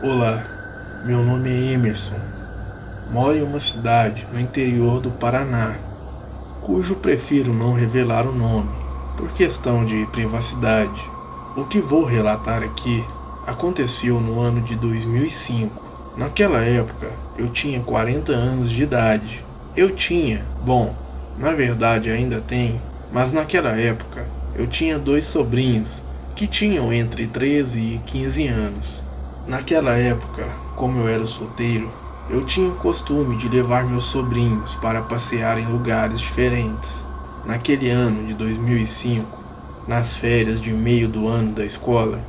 Olá, meu nome é Emerson. Moro em uma cidade no interior do Paraná, cujo prefiro não revelar o nome, por questão de privacidade. O que vou relatar aqui aconteceu no ano de 2005. Naquela época, eu tinha 40 anos de idade. Na verdade ainda tenho, mas naquela época eu tinha dois sobrinhos que tinham entre 13 e 15 anos. Naquela época, como eu era solteiro, eu tinha o costume de levar meus sobrinhos para passear em lugares diferentes. Naquele ano de 2005, nas férias de meio do ano da escola,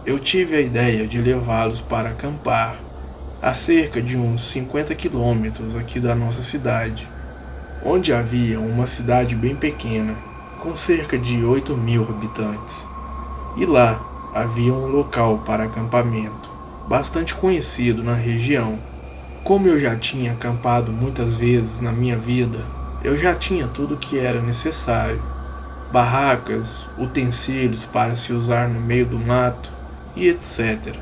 eu tive a ideia de levá-los para acampar, a cerca de uns 50 quilômetros aqui da nossa cidade, onde havia uma cidade bem pequena, com cerca de 8.000 habitantes. E lá havia um local para acampamento, bastante conhecido na região. Como eu já tinha acampado muitas vezes na minha vida, eu já tinha tudo o que era necessário: barracas, utensílios para se usar no meio do mato e etc.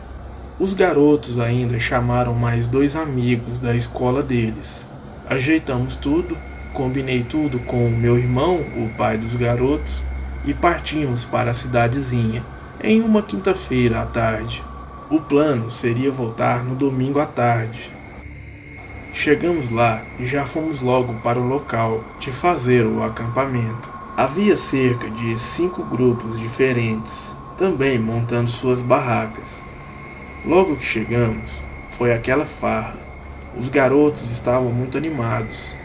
Os garotos ainda chamaram mais dois amigos da escola deles. Ajeitamos tudo, combinei tudo com o meu irmão, o pai dos garotos, e partimos para a cidadezinha em uma quinta-feira à tarde. O plano seria voltar no domingo à tarde. Chegamos lá e já fomos logo para o local de fazer o acampamento. Havia cerca de 5 grupos diferentes, também montando suas barracas. Logo que chegamos, foi aquela farra. Os garotos estavam muito animados.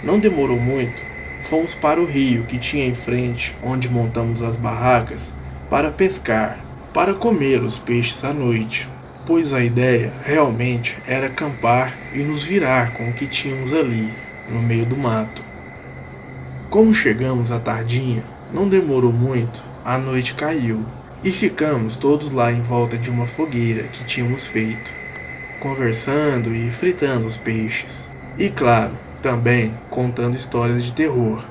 Não demorou muito, fomos para o rio que tinha em frente, onde montamos as barracas para pescar, para comer os peixes à noite, pois a ideia realmente era acampar e nos virar com o que tínhamos ali, no meio do mato. Como chegamos à tardinha, não demorou muito, a noite caiu, e ficamos todos lá em volta de uma fogueira que tínhamos feito, conversando e fritando os peixes. E claro, também contando histórias de terror.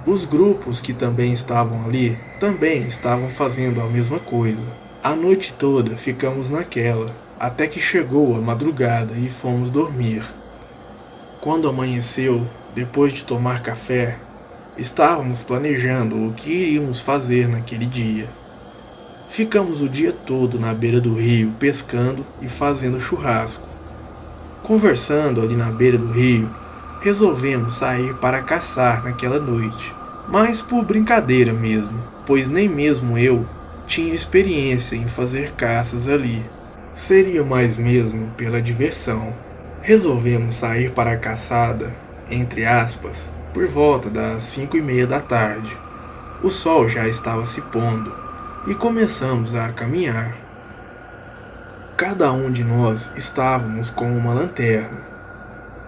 Os grupos que também estavam ali também estavam fazendo a mesma coisa. A noite toda ficamos naquela, até que chegou a madrugada e fomos dormir. Quando amanheceu, depois de tomar café, estávamos planejando o que iríamos fazer naquele dia. Ficamos o dia todo na beira do rio pescando e fazendo churrasco. Conversando ali na beira do rio, resolvemos sair para caçar naquela noite, mas por brincadeira mesmo, pois nem mesmo eu tinha experiência em fazer caças ali. Seria mais mesmo pela diversão. Resolvemos sair para a caçada, entre aspas, por volta das 5:30 da tarde. O sol já estava se pondo e começamos a caminhar. Cada um de nós estávamos com uma lanterna.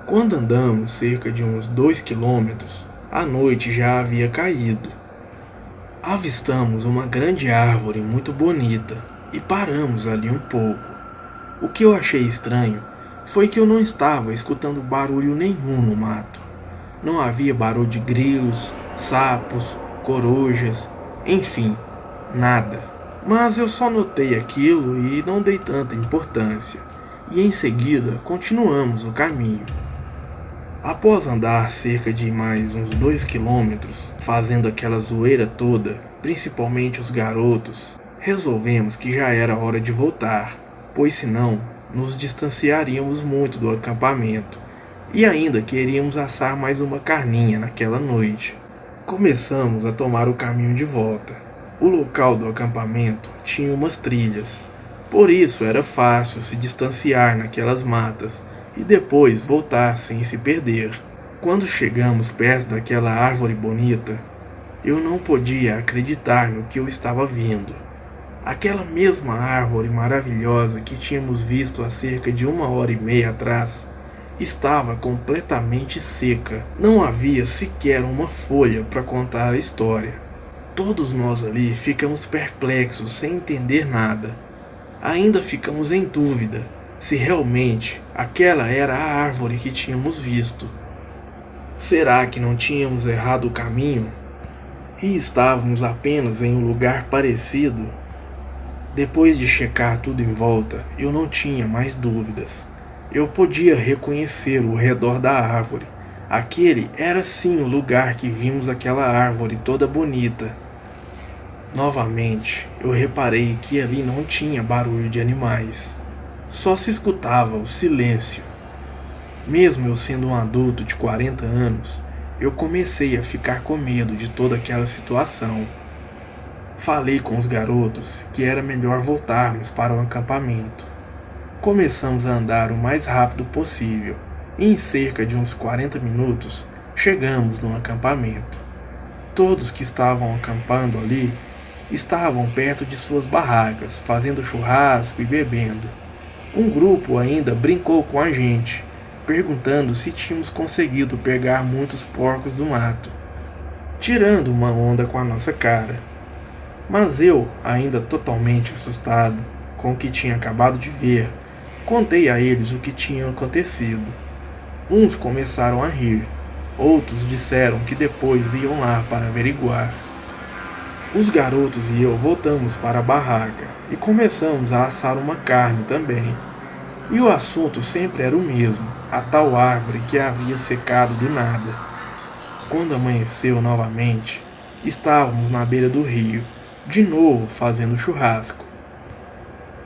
Quando andamos cerca de uns 2 quilômetros, a noite já havia caído. Avistamos uma grande árvore muito bonita e paramos ali um pouco. O que eu achei estranho foi que eu não estava escutando barulho nenhum no mato. Não havia barulho de grilos, sapos, corujas, enfim, nada. Mas eu só notei aquilo e não dei tanta importância, e em seguida continuamos o caminho. Após andar cerca de mais uns 2 quilômetros, fazendo aquela zoeira toda, principalmente os garotos, resolvemos que já era hora de voltar, pois senão nos distanciaríamos muito do acampamento, e ainda queríamos assar mais uma carninha naquela noite. Começamos a tomar o caminho de volta. O local do acampamento tinha umas trilhas, por isso era fácil se distanciar naquelas matas e depois voltar sem se perder. Quando chegamos perto daquela árvore bonita, eu não podia acreditar no que eu estava vendo. Aquela mesma árvore maravilhosa que tínhamos visto há cerca de 1h30 atrás estava completamente seca. Não havia sequer uma folha para contar a história. Todos nós ali ficamos perplexos sem entender nada. Ainda ficamos em dúvida se realmente aquela era a árvore que tínhamos visto. Será que não tínhamos errado o caminho? E estávamos apenas em um lugar parecido? Depois de checar tudo em volta, eu não tinha mais dúvidas. Eu podia reconhecer o redor da árvore. Aquele era sim o lugar que vimos aquela árvore toda bonita. Novamente, eu reparei que ali não tinha barulho de animais. Só se escutava o silêncio. Mesmo eu sendo um adulto de 40 anos, eu comecei a ficar com medo de toda aquela situação. Falei com os garotos que era melhor voltarmos para o acampamento. Começamos a andar o mais rápido possível e em cerca de uns 40 minutos chegamos no acampamento. Todos que estavam acampando ali estavam perto de suas barracas, fazendo churrasco e bebendo. Um grupo ainda brincou com a gente, perguntando se tínhamos conseguido pegar muitos porcos do mato, tirando uma onda com a nossa cara. Mas eu, ainda totalmente assustado com o que tinha acabado de ver, contei a eles o que tinha acontecido. Uns começaram a rir, outros disseram que depois iam lá para averiguar. Os garotos e eu voltamos para a barraca e começamos a assar uma carne também. E o assunto sempre era o mesmo, a tal árvore que havia secado do nada. Quando amanheceu novamente, estávamos na beira do rio, de novo fazendo churrasco.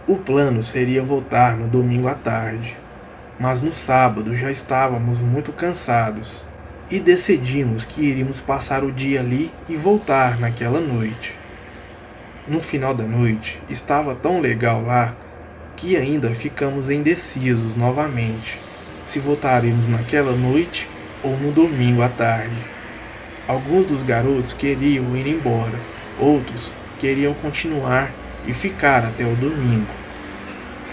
O plano seria voltar no domingo à tarde, mas no sábado já estávamos muito cansados e decidimos que iríamos passar o dia ali e voltar naquela noite. No final da noite, estava tão legal lá que ainda ficamos indecisos novamente se voltaríamos naquela noite ou no domingo à tarde. Alguns dos garotos queriam ir embora, outros queriam continuar e ficar até o domingo.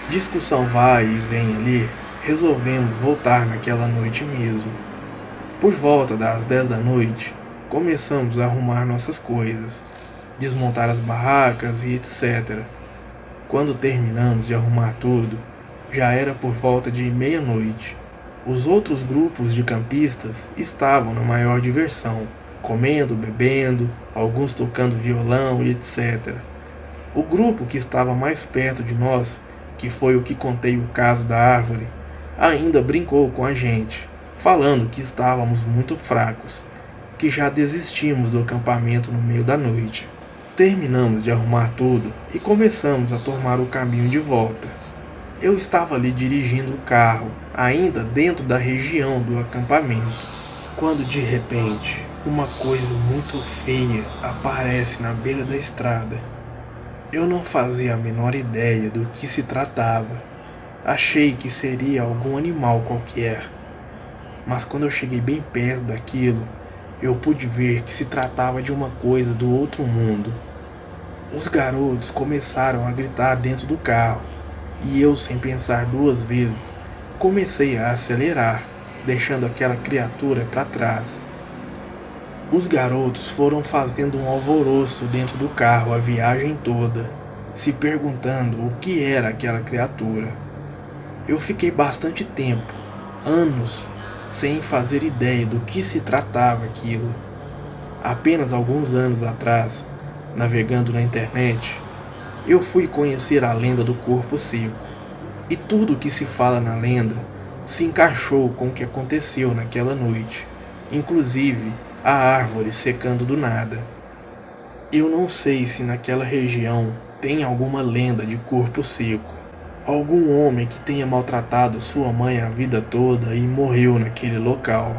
Discussão vai e vem ali, resolvemos voltar naquela noite mesmo. Por volta das 10 da noite, começamos a arrumar nossas coisas, desmontar as barracas e etc. Quando terminamos de arrumar tudo, já era por volta de meia-noite. Os outros grupos de campistas estavam na maior diversão, comendo, bebendo, alguns tocando violão e etc. O grupo que estava mais perto de nós, que foi o que contei o caso da árvore, ainda brincou com a gente, falando que estávamos muito fracos, que já desistimos do acampamento no meio da noite. Terminamos de arrumar tudo e começamos a tomar o caminho de volta. Eu estava ali dirigindo o carro, ainda dentro da região do acampamento, quando de repente uma coisa muito feia aparece na beira da estrada. Eu não fazia a menor ideia do que se tratava. Achei que seria algum animal qualquer. Mas quando eu cheguei bem perto daquilo, eu pude ver que se tratava de uma coisa do outro mundo. Os garotos começaram a gritar dentro do carro, e eu, sem pensar duas vezes, comecei a acelerar, deixando aquela criatura para trás. Os garotos foram fazendo um alvoroço dentro do carro a viagem toda, se perguntando o que era aquela criatura. Eu fiquei bastante tempo, anos, sem fazer ideia do que se tratava aquilo. Apenas alguns anos atrás, navegando na internet, eu fui conhecer a lenda do corpo seco. E tudo o que se fala na lenda se encaixou com o que aconteceu naquela noite, inclusive a árvore secando do nada. Eu não sei se naquela região tem alguma lenda de corpo seco, algum homem que tenha maltratado sua mãe a vida toda e morreu naquele local.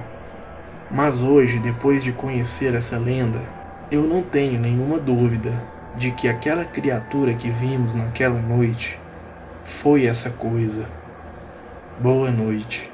Mas hoje, depois de conhecer essa lenda, eu não tenho nenhuma dúvida de que aquela criatura que vimos naquela noite foi essa coisa. Boa noite.